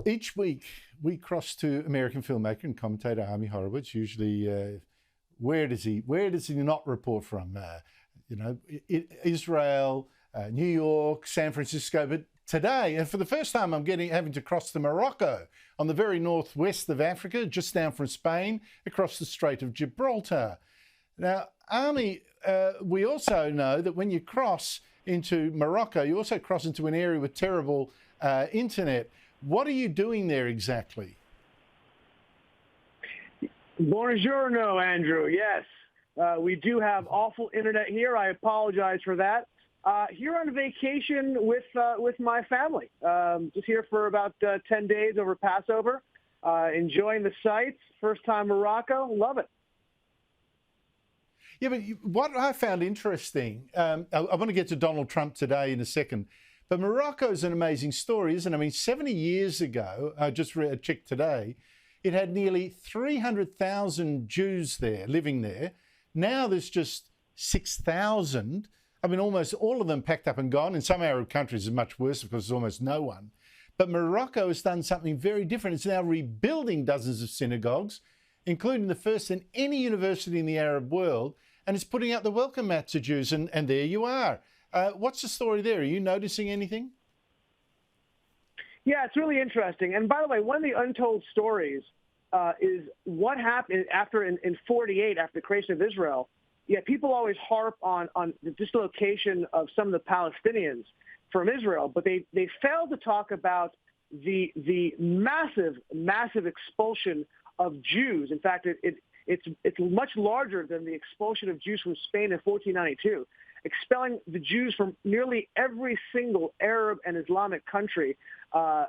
Each week we cross to American filmmaker and commentator Ami Horowitz. Usually, where does he not report from? Israel, New York, San Francisco. But today, and for the first time, I'm having to cross to Morocco on the very northwest of Africa, just down from Spain, across the Strait of Gibraltar. Now, Ami, we also know that when you cross into Morocco, you also cross into an area with terrible internet. What are you doing there exactly? Buongiorno, Andrew. Yes, we do have awful internet here. I apologize for that. Here on vacation with my family. Just here for about 10 days over Passover. Enjoying the sights. First time Morocco. Love it. Yeah, but what I found interesting, I want to get to Donald Trump today in a second, but Morocco is an amazing story, isn't it? I mean, 70 years ago, I just checked today, it had nearly 300,000 Jews there, living there. Now there's just 6,000. I mean, almost all of them packed up and gone. In some Arab countries, it's much worse because there's almost no one. But Morocco has done something very different. It's now rebuilding dozens of synagogues, including the first in any university in the Arab world, and it's putting out the welcome mat to Jews, and there you are. What's the story there? Are you noticing anything? Yeah, it's really interesting. And by the way, one of the untold stories is what happened in 48, after the creation of Israel. Yeah, people always harp on the dislocation of some of the Palestinians from Israel, but they fail to talk about the massive expulsion of Jews. In fact, it's much larger than the expulsion of Jews from Spain in 1492, expelling the Jews from nearly every single Arab and Islamic country,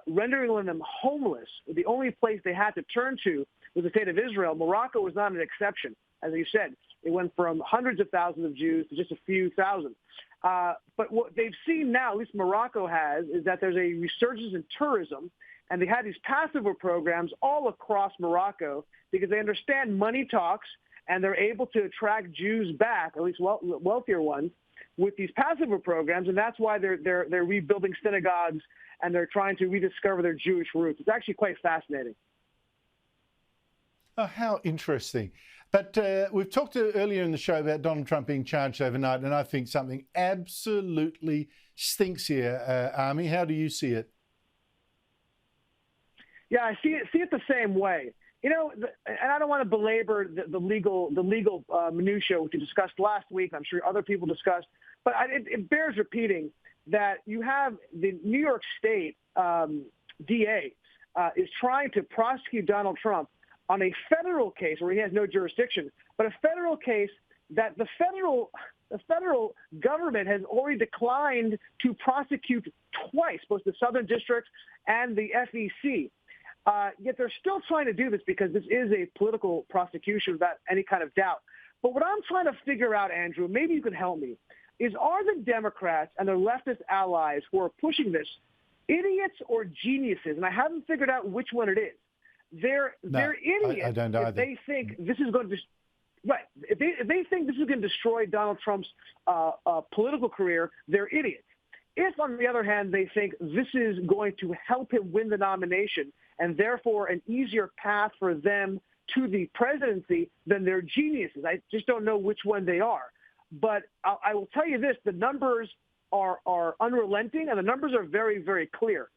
rendering them homeless. The only place they had to turn to was the state of Israel. Morocco was not an exception. As you said, it went from hundreds of thousands of Jews to just a few thousand. But what they've seen now, at least Morocco has, is that there's a resurgence in tourism. And they had these Passover programs all across Morocco because they understand money talks, and they're able to attract Jews back, at least wealthier ones, with these Passover programs. And that's why they're rebuilding synagogues, and they're trying to rediscover their Jewish roots. It's actually quite fascinating. Oh, how interesting. But we've talked earlier in the show about Donald Trump being charged overnight, and I think something absolutely stinks here. Ami, how do you see it? Yeah, I see it the same way. You know, and I don't want to belabor the legal minutiae which we discussed last week. I'm sure other people discussed, but it bears repeating that you have the New York State DA is trying to prosecute Donald Trump on a federal case where he has no jurisdiction, but a federal case that the federal government has already declined to prosecute twice, both the Southern District and the FEC. Yet they're still trying to do this because this is a political prosecution without any kind of doubt. But what I'm trying to figure out, Andrew, maybe you can help me, is are the Democrats and their leftist allies who are pushing this idiots or geniuses? And I haven't figured out which one it is. They're idiots I don't either. If they think this is going to if they think this is going to destroy Donald Trump's political career, they're idiots. If, on the other hand, they think this is going to help him win the nomination and therefore an easier path for them to the presidency, then they're geniuses. I just don't know which one they are. But I will tell you this, the numbers are unrelenting, and the numbers are very, very clear.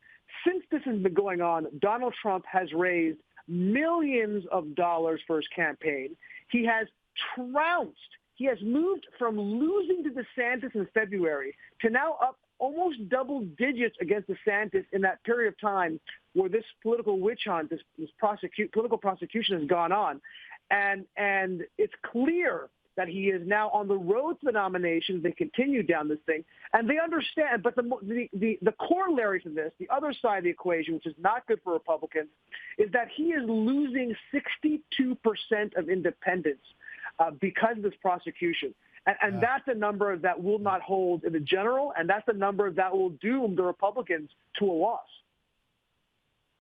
Since this has been going on, Donald Trump has raised millions of dollars for his campaign. He has trounced. He has moved from losing to DeSantis in February to now up almost double digits against DeSantis in that period of time where this political witch hunt, this political prosecution has gone on. And it's clear that he is now on the road to the nomination. They continue down this thing, and they understand. But the corollary to this, the other side of the equation, which is not good for Republicans, is that he is losing 62% of independents because of this prosecution. And that's a number that will not hold in the general, and that's a number that will doom the Republicans to a loss.